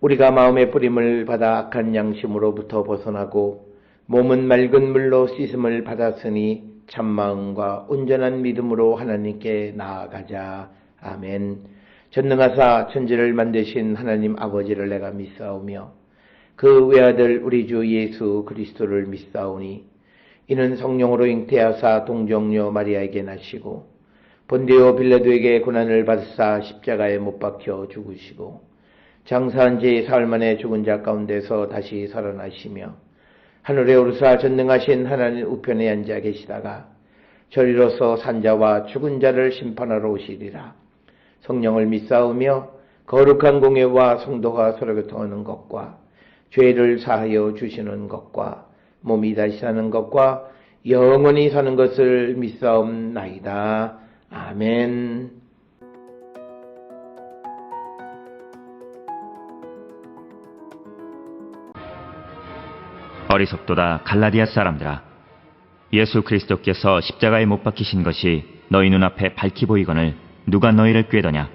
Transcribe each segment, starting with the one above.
우리가 마음의 뿌림을 받아 악한 양심으로부터 벗어나고 몸은 맑은 물로 씻음을 받았으니 참마음과 온전한 믿음으로 하나님께 나아가자. 아멘. 전능하사 천지를 만드신 하나님 아버지를 내가 믿사오며 그 외아들 우리 주 예수 그리스도를 믿사오니 이는 성령으로 잉태하사 동정녀 마리아에게 나시고 본디오 빌라도에게 고난을 받으사 십자가에 못 박혀 죽으시고 장사한 지 사흘 만에 죽은 자 가운데서 다시 살아나시며 하늘에 오르사 전능하신 하나님 우편에 앉아 계시다가 저리로서 산자와 죽은 자를 심판하러 오시리라. 성령을 믿사오며 거룩한 공예와 성도가 서로 교통하는 것과 죄를 사하여 주시는 것과 몸이 다시 사는 것과 영원히 사는 것을 믿사옵나이다. 아멘. 어리석도다 갈라디아 사람들아, 예수 그리스도께서 십자가에 못 박히신 것이 너희 눈앞에 밝히 보이거늘 누가 너희를 꾀더냐?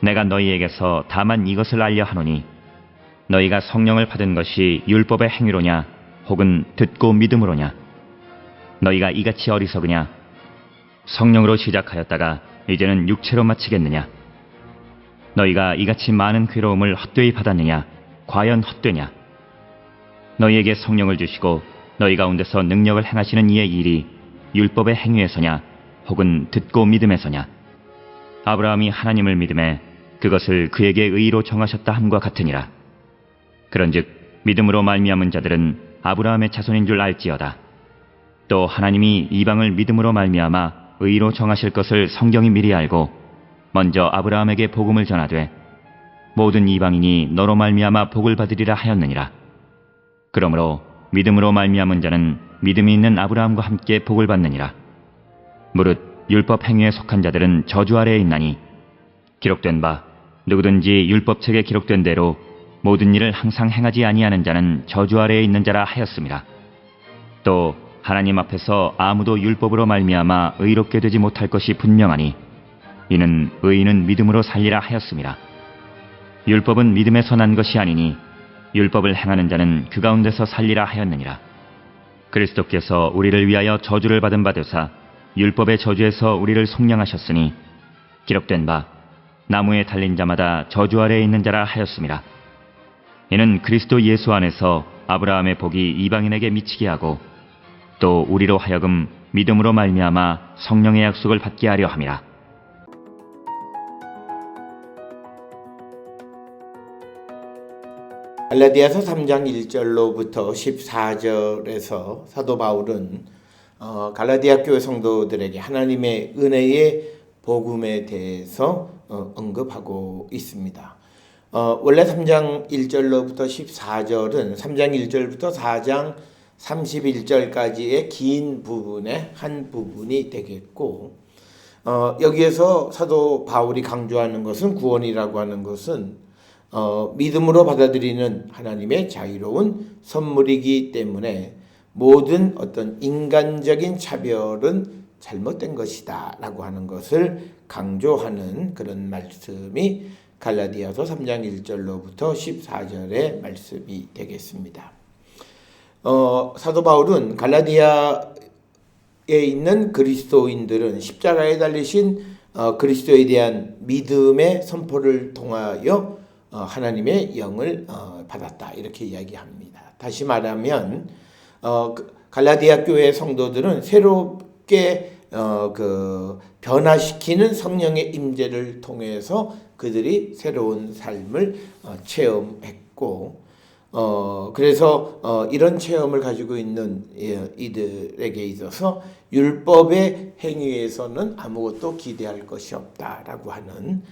내가 너희에게서 다만 이것을 알려 하노니 너희가 성령을 받은 것이 율법의 행위로냐 혹은 듣고 믿음으로냐? 너희가 이같이 어리석으냐? 성령으로 시작하였다가 이제는 육체로 마치겠느냐? 너희가 이같이 많은 괴로움을 헛되이 받았느냐? 과연 헛되냐? 너희에게 성령을 주시고 너희 가운데서 능력을 행하시는 이의 일이 율법의 행위에서냐 혹은 듣고 믿음에서냐? 아브라함이 하나님을 믿음에 그것을 그에게 의로 정하셨다 함과 같으니라. 그런즉 믿음으로 말미암은 자들은 아브라함의 자손인 줄 알지어다. 또 하나님이 이방을 믿음으로 말미암아 의로 정하실 것을 성경이 미리 알고 먼저 아브라함에게 복음을 전하되 모든 이방인이 너로 말미암아 복을 받으리라 하였느니라. 그러므로 믿음으로 말미암은 자는 믿음이 있는 아브라함과 함께 복을 받느니라. 무릇 율법 행위에 속한 자들은 저주 아래에 있나니 기록된 바 누구든지 율법책에 기록된 대로 모든 일을 항상 행하지 아니하는 자는 저주 아래에 있는 자라 하였습니다. 또 하나님 앞에서 아무도 율법으로 말미암아 의롭게 되지 못할 것이 분명하니 이는 의인은 믿음으로 살리라 하였습니다. 율법은 믿음에서 난 것이 아니니 율법을 행하는 자는 그 가운데서 살리라 하였느니라. 그리스도께서 우리를 위하여 저주를 받은 바 되사 율법의 저주에서 우리를 속량하셨으니 기록된 바 나무에 달린 자마다 저주 아래에 있는 자라 하였습니다. 이는 그리스도 예수 안에서 아브라함의 복이 이방인에게 미치게 하고 또 우리로 하여금 믿음으로 말미암아 성령의 약속을 받게 하려 함이라. 갈라디아서 3장 1절로부터 14절에서 사도 바울은 갈라디아 교회 성도들에게 하나님의 은혜의 복음에 대해서 언급하고 있습니다. 원래 3장 1절로부터 14절은 3장 1절부터 4장 31절까지의 긴 부분의 한 부분이 되겠고, 여기에서 사도 바울이 강조하는 것은 구원이라고 하는 것은 믿음으로 받아들이는 하나님의 자유로운 선물이기 때문에 모든 어떤 인간적인 차별은 잘못된 것이다 라고 하는 것을 강조하는 그런 말씀이 갈라디아서 3장 1절로부터 14절의 말씀이 되겠습니다. 사도 바울은 갈라디아에 있는 그리스도인들은 십자가에 달리신 그리스도에 대한 믿음의 선포를 통하여 하나님의 영을 받았다 이렇게 이야기합니다. 다시 말하면 갈라디아 교회 성도들은 새롭게 변화시키는 성령의 임재를 통해서 그들이 새로운 삶을 체험했고, 그래서 이런 체험을 가지고 있는 이들에게 있어서 율법의 행위에서는 아무것도 기대할 것이 없다라고 하는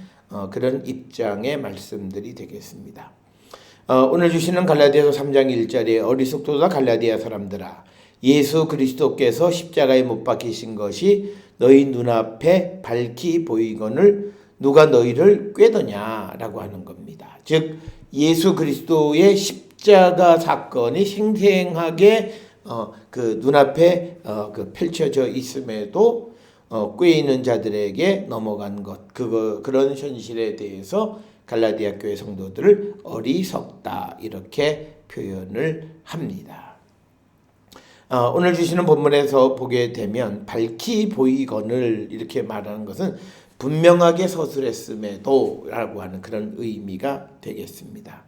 그런 입장의 말씀들이 되겠습니다. 오늘 주시는 갈라디아서 3장 1절에 어리석도다 갈라디아 사람들아, 예수 그리스도께서 십자가에 못 박히신 것이 너희 눈앞에 밝히 보이거늘 누가 너희를 꾀더냐라고 하는 겁니다. 즉 예수 그리스도의 십자가 사건이 생생하게 그 눈앞에 펼쳐져 있음에도 꾀이는 자들에게 넘어간 것, 그런 현실에 대해서 갈라디아 교회 성도들을 어리석다 이렇게 표현을 합니다. 오늘 주시는 본문에서 보게 되면 밝히 보이거늘 이렇게 말하는 것은 분명하게 서술했음에도 라고 하는 그런 의미가 되겠습니다.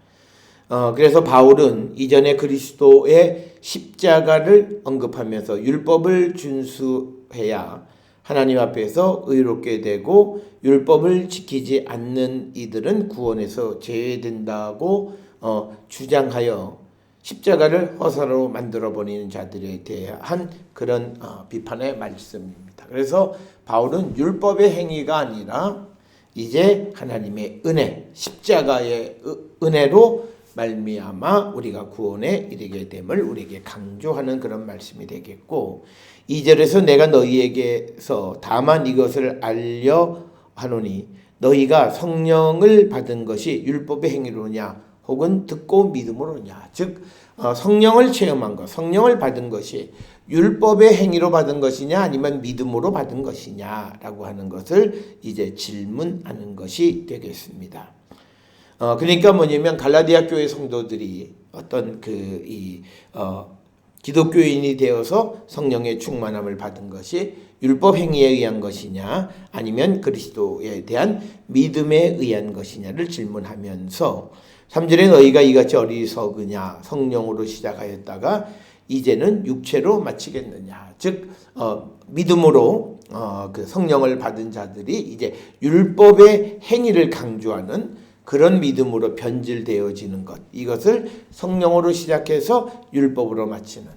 그래서 바울은 이전에 그리스도의 십자가를 언급하면서 율법을 준수해야 하나님 앞에서 의롭게 되고 율법을 지키지 않는 이들은 구원에서 제외된다고 주장하여 십자가를 허사로 만들어버리는 자들에 대한 그런 비판의 말씀입니다. 그래서 바울은 율법의 행위가 아니라 이제 하나님의 은혜, 십자가의 은혜로 말미암아 우리가 구원에 이르게 됨을 우리에게 강조하는 그런 말씀이 되겠고, 2절에서 내가 너희에게서 다만 이것을 알려 하노니 너희가 성령을 받은 것이 율법의 행위로냐 혹은 듣고 믿음으로냐. 즉 성령을 체험한 것, 성령을 받은 것이 율법의 행위로 받은 것이냐 아니면 믿음으로 받은 것이냐라고 하는 것을 이제 질문하는 것이 되겠습니다. 그러니까 뭐냐면 갈라디아 교회 성도들이 어떤 기독교인이 되어서 성령의 충만함을 받은 것이 율법 행위에 의한 것이냐 아니면 그리스도에 대한 믿음에 의한 것이냐를 질문하면서 3절에 너희가 이같이 어리석으냐 성령으로 시작하였다가 이제는 육체로 마치겠느냐. 즉 믿음으로 그 성령을 받은 자들이 이제 율법의 행위를 강조하는 그런 믿음으로 변질되어지는 것, 이것을 성령으로 시작해서 율법으로 마치는,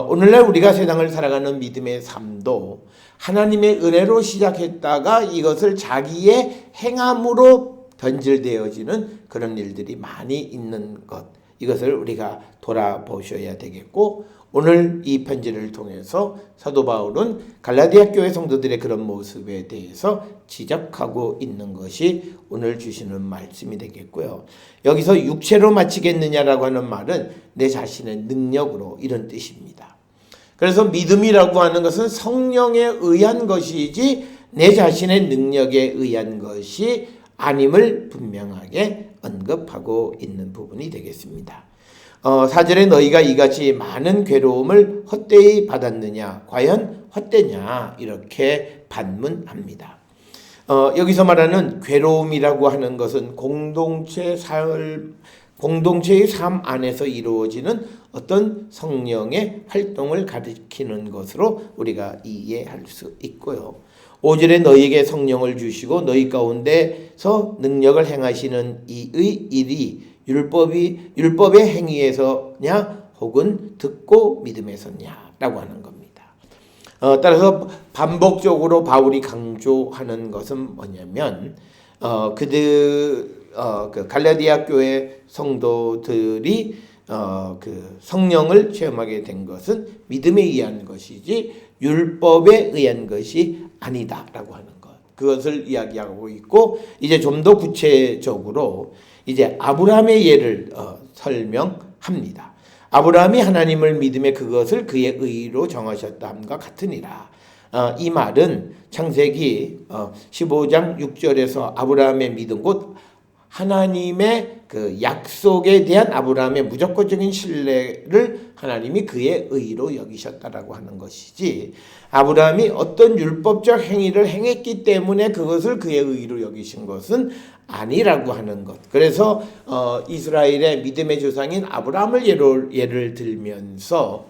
오늘날 우리가 세상을 살아가는 믿음의 삶도 하나님의 은혜로 시작했다가 이것을 자기의 행함으로 변질되어지는 그런 일들이 많이 있는 것, 이것을 우리가 돌아보셔야 되겠고, 오늘 이 편지를 통해서 사도 바울은 갈라디아 교회 성도들의 그런 모습에 대해서 지적하고 있는 것이 오늘 주시는 말씀이 되겠고요. 여기서 육체로 마치겠느냐라고 하는 말은 내 자신의 능력으로 이런 뜻입니다. 그래서 믿음이라고 하는 것은 성령에 의한 것이지 내 자신의 능력에 의한 것이 아님을 분명하게 언급하고 있는 부분이 되겠습니다. 4절에 너희가 이같이 많은 괴로움을 헛되이 받았느냐 과연 헛되냐 이렇게 반문합니다. 여기서 말하는 괴로움이라고 하는 것은 공동체의 삶 안에서 이루어지는 어떤 성령의 활동을 가리키는 것으로 우리가 이해할 수 있고요. 5절에 너희에게 성령을 주시고 너희 가운데서 능력을 행하시는 이의 일이 율법의 행위에서냐 혹은 듣고 믿음에서냐라고 하는 겁니다. 따라서 반복적으로 바울이 강조하는 것은 뭐냐면 그 갈라디아 교회 성도들이 그 성령을 체험하게 된 것은 믿음에 의한 것이지 율법에 의한 것이 아니다라고 하는 것, 그것을 이야기하고 있고, 이제 좀 더 구체적으로 이제 아브라함의 예를 설명합니다. 아브라함이 하나님을 믿음에 그것을 그의 의로 정하셨다함과 같으니라. 이 말은 창세기 15장 6절에서 아브라함의 믿음 곧 하나님의 그 약속에 대한 아브라함의 무조건적인 신뢰를 하나님이 그의 의로 여기셨다라고 하는 것이지, 아브라함이 어떤 율법적 행위를 행했기 때문에 그것을 그의 의로 여기신 것은 아니라고 하는 것. 그래서 이스라엘의 믿음의 조상인 아브라함을 예를 들면서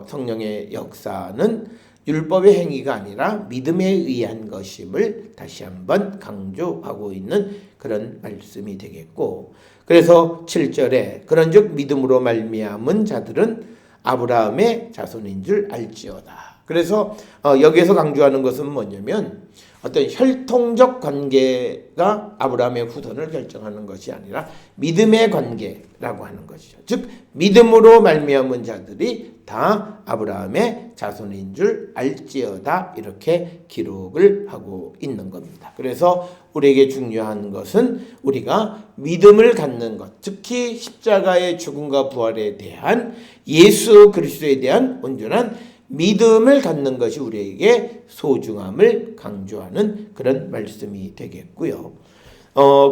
성령의 역사는 율법의 행위가 아니라 믿음에 의한 것임을 다시 한번 강조하고 있는 그런 말씀이 되겠고, 그래서 7절에 그런즉 믿음으로 말미암은 자들은 아브라함의 자손인 줄 알지어다. 그래서 여기에서 강조하는 것은 뭐냐면 어떤 혈통적 관계가 아브라함의 후손을 결정하는 것이 아니라 믿음의 관계라고 하는 것이죠. 즉 믿음으로 말미암은 자들이 다 아브라함의 자손인 줄 알지어다 이렇게 기록을 하고 있는 겁니다. 그래서 우리에게 중요한 것은 우리가 믿음을 갖는 것, 특히 십자가의 죽음과 부활에 대한 예수 그리스도에 대한 온전한 믿음을 갖는 것이 우리에게 소중함을 강조하는 그런 말씀이 되겠고요.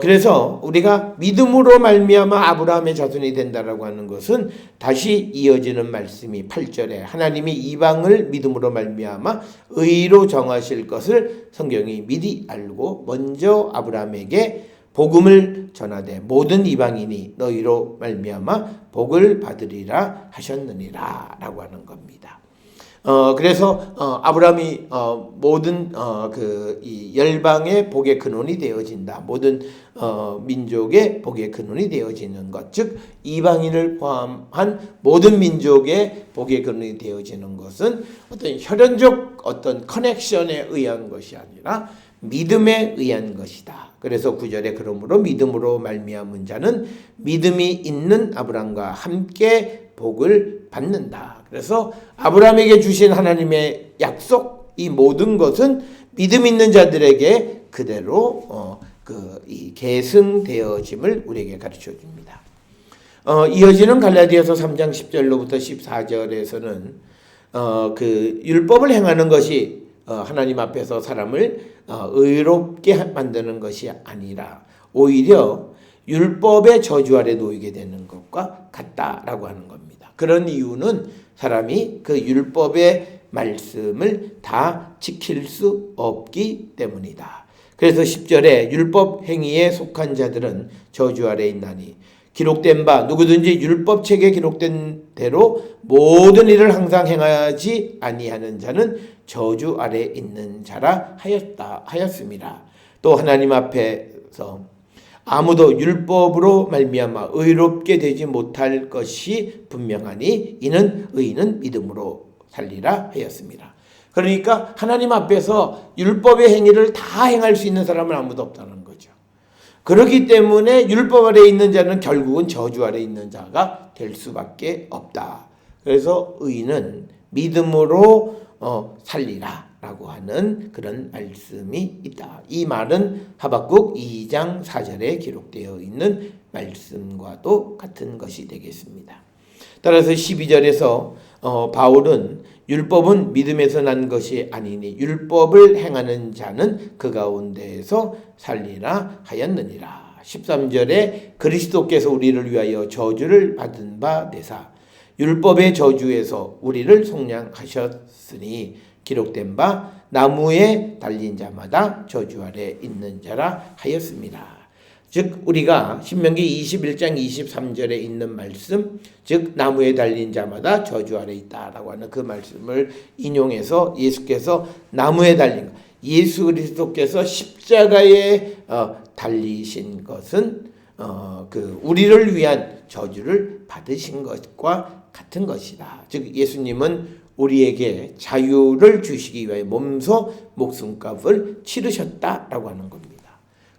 그래서 우리가 믿음으로 말미암아 아브라함의 자손이 된다라고 하는 것은 다시 이어지는 말씀이 8절에 하나님이 이방을 믿음으로 말미암아 의로 정하실 것을 성경이 미리 알고 먼저 아브라함에게 복음을 전하되 모든 이방인이 너희로 말미암아 복을 받으리라 하셨느니라 라고 하는 겁니다. 그래서 아브라함이 모든 이 열방의 복의 근원이 되어진다. 모든 민족의 복의 근원이 되어지는 것, 즉 이방인을 포함한 모든 민족의 복의 근원이 되어지는 것은 어떤 혈연적 어떤 커넥션에 의한 것이 아니라 믿음에 의한 것이다. 그래서 9절에 그러므로 믿음으로 말미암은 자는 믿음이 있는 아브라함과 함께 복을 받는다. 그래서 아브라함에게 주신 하나님의 약속, 이 모든 것은 믿음 있는 자들에게 그대로 이 계승되어짐을 우리에게 가르쳐 줍니다. 이어지는 갈라디아서 3장 10절로부터 14절에서는 그 율법을 행하는 것이 하나님 앞에서 사람을 의롭게 만드는 것이 아니라 오히려 율법의 저주 아래 놓이게 되는 것과 같다라고 하는 겁니다. 그런 이유는 사람이 그 율법의 말씀을 다 지킬 수 없기 때문이다. 그래서 10절에 율법 행위에 속한 자들은 저주 아래 있나니 기록된 바 누구든지 율법책에 기록된 대로 모든 일을 항상 행하지 아니하는 자는 저주 아래 있는 자라 하였습니다. 또 하나님 앞에서 아무도 율법으로 말미암아 의롭게 되지 못할 것이 분명하니 이는 의인은 믿음으로 살리라 하였습니다. 그러니까 하나님 앞에서 율법의 행위를 다 행할 수 있는 사람은 아무도 없다는 거죠. 그렇기 때문에 율법 아래 있는 자는 결국은 저주 아래 있는 자가 될 수밖에 없다. 그래서 의인은 믿음으로 살리라 라고 하는 그런 말씀이 있다. 이 말은 하박국 2장 4절에 기록되어 있는 말씀과도 같은 것이 되겠습니다. 따라서 12절에서 바울은 율법은 믿음에서 난 것이 아니니 율법을 행하는 자는 그 가운데에서 살리라 하였느니라. 13절에 그리스도께서 우리를 위하여 저주를 받은 바 되사 율법의 저주에서 우리를 속량하셨으니 기록된 바 나무에 달린 자마다 저주 아래 있는 자라 하였습니다. 즉 우리가 신명기 21장 23절에 있는 말씀, 즉 나무에 달린 자마다 저주 아래 있다라고 하는 그 말씀을 인용해서 예수께서 나무에 달린 것, 예수 그리스도께서 십자가에 달리신 것은 우리를 위한 저주를 받으신 것과 같은 것이다. 즉 예수님은 우리에게 자유를 주시기 위하여 몸소 목숨값을 치르셨다라고 하는 겁니다.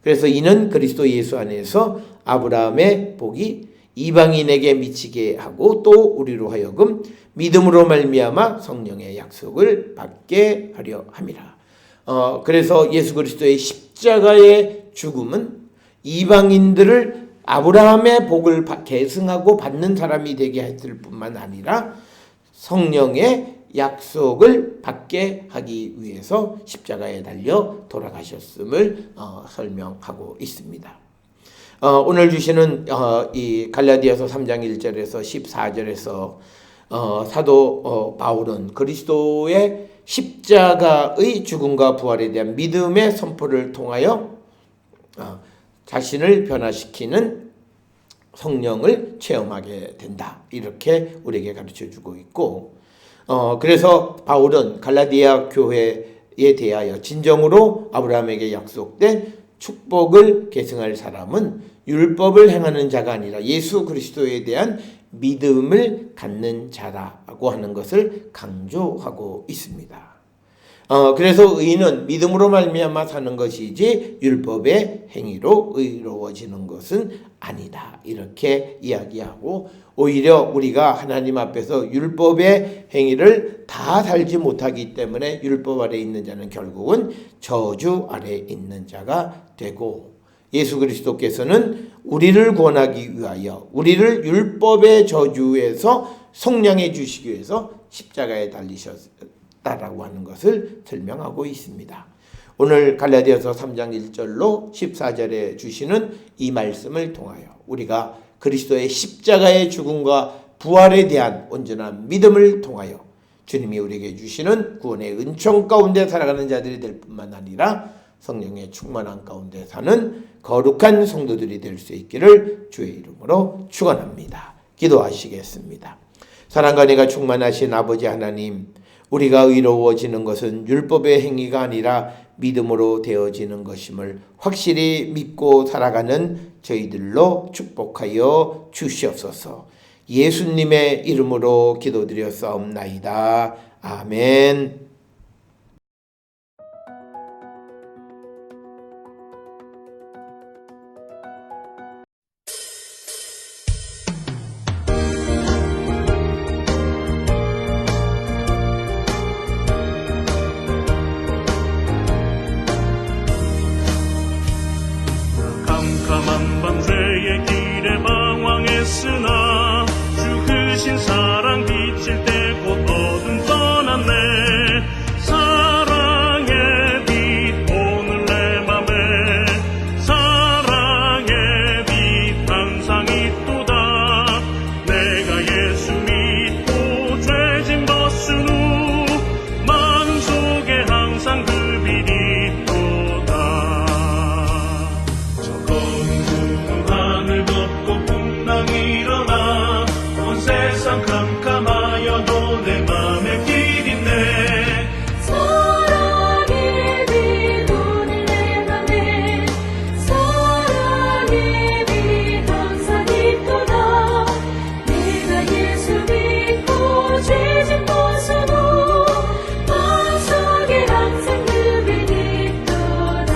그래서 이는 그리스도 예수 안에서 아브라함의 복이 이방인에게 미치게 하고 또 우리로 하여금 믿음으로 말미암아 성령의 약속을 받게 하려 함이라. 그래서 예수 그리스도의 십자가의 죽음은 이방인들을 아브라함의 복을 계승하고 받는 사람이 되게 했을 뿐만 아니라 성령의 약속을 받게 하기 위해서 십자가에 달려 돌아가셨음을 설명하고 있습니다. 오늘 주시는 이 갈라디아서 3장 1절에서 14절에서 사도 바울은 그리스도의 십자가의 죽음과 부활에 대한 믿음의 선포를 통하여 자신을 변화시키는 성령을 체험하게 된다. 이렇게 우리에게 가르쳐주고 있고 그래서 바울은 갈라디아 교회에 대하여 진정으로 아브라함에게 약속된 축복을 계승할 사람은 율법을 행하는 자가 아니라 예수 그리스도에 대한 믿음을 갖는 자라고 하는 것을 강조하고 있습니다. 그래서 의인은 믿음으로 말미암아 사는 것이지 율법의 행위로 의로워지는 것은 아니다. 이렇게 이야기하고 오히려 우리가 하나님 앞에서 율법의 행위를 다 살지 못하기 때문에 율법 아래 있는 자는 결국은 저주 아래 있는 자가 되고 예수 그리스도께서는 우리를 구원하기 위하여 우리를 율법의 저주에서 속량해 주시기 위해서 십자가에 달리셨다라고 하는 것을 설명하고 있습니다. 오늘 갈라디아서 3장 1절로 14절에 주시는 이 말씀을 통하여 우리가 그리스도의 십자가의 죽음과 부활에 대한 온전한 믿음을 통하여 주님이 우리에게 주시는 구원의 은총 가운데 살아가는 자들이 될 뿐만 아니라 성령의 충만한 가운데 사는 거룩한 성도들이 될 수 있기를 주의 이름으로 축원합니다. 기도하시겠습니다. 사랑과 은혜가 충만하신 아버지 하나님, 우리가 의로워지는 것은 율법의 행위가 아니라 믿음으로 되어지는 것임을 확실히 믿고 살아가는 저희들로 축복하여 주시옵소서. 예수님의 이름으로 기도드렸사옵나이다. 아멘. 캄캄한 밤새의 길에 방황했으나 주 크신 사랑 비칠 때 곧 어둠 떠났네. 사랑의 빛 오늘 내 맘에 사랑의 빛 항상 있도다. 내가 예수 믿고 죄진 벗은 후 마음속에 항상 그 빛이 있도다. 하늘 덮고 풍랑 일어나 온 세상 캄캄하여도 내 맘에 길 있네. 사랑의 빛 오늘 내 맘에 사랑의 빛 항상 있도다. 내가 예수 믿고 죄진 벗은 후 마음속에 항상 그 빛이 있도다.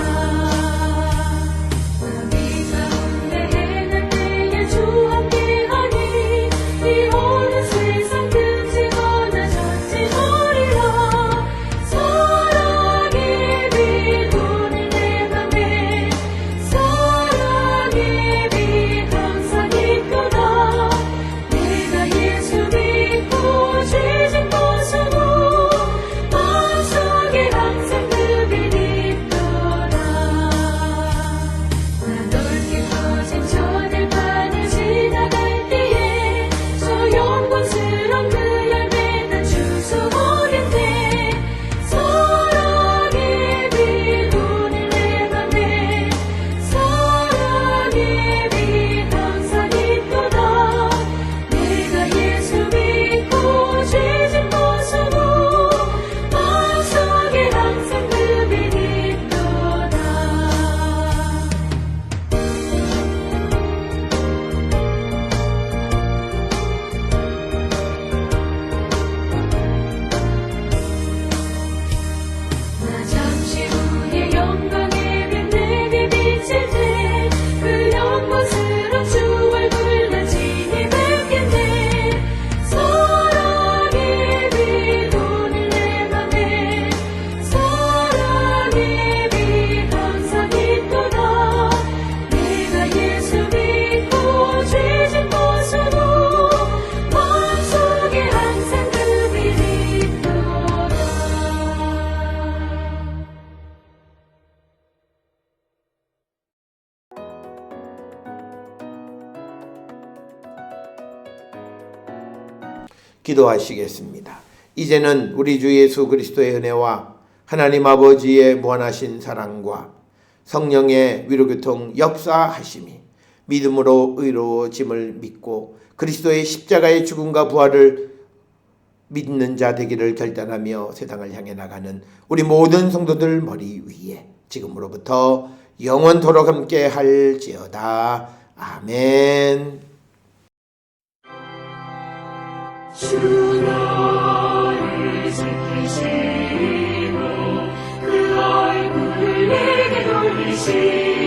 나비 가운데 해날 때에 주 함께하니 이 온 세상 끔찍거나 전진하리라. 사랑의 빛 오늘 내 맘에 사랑의 빛 항상 있도다. 내가 예수 믿고 죄진 벗은 후 마음속에 항상 그 빛이 있도다. 나 넓게 퍼진 저 들판을 지나갈 때에 저 영광스런 그 열매 난 주워오겠네. 사랑의 빛 오늘 내 맘에 사랑의 빛 항상 있도다. 내가 예수 믿고 죄진 벗은 후 마음속에 항상 그 빛이 있도다. 나 잠시 후에 영광의 빛 내게 비칠 때 그 영광스런 주 얼굴 난 친히 뵙겠네. 사랑의 빛 오늘 내 맘에 사랑의 빛 항상 있도다. 내가 예수 믿고 죄진 벗은 후 마음속에 항상 그 빛이 있도다. 기도하시겠습니다. 이제는 우리 주 예수 그리스도의 은혜와 하나님 아버지의 무한하신 사랑과 성령의 위로교통 역사하심이 믿음으로 의로워짐을 믿고 그리스도의 십자가의 죽음과 부활을 믿는 자 되기를 결단하며 세상을 향해 나가는 우리 모든 성도들 머리 위에 지금으로부터 영원토록 함께 할지어다. 아멘. 주 너를 지키시고 그 얼굴을 내게 돌리시고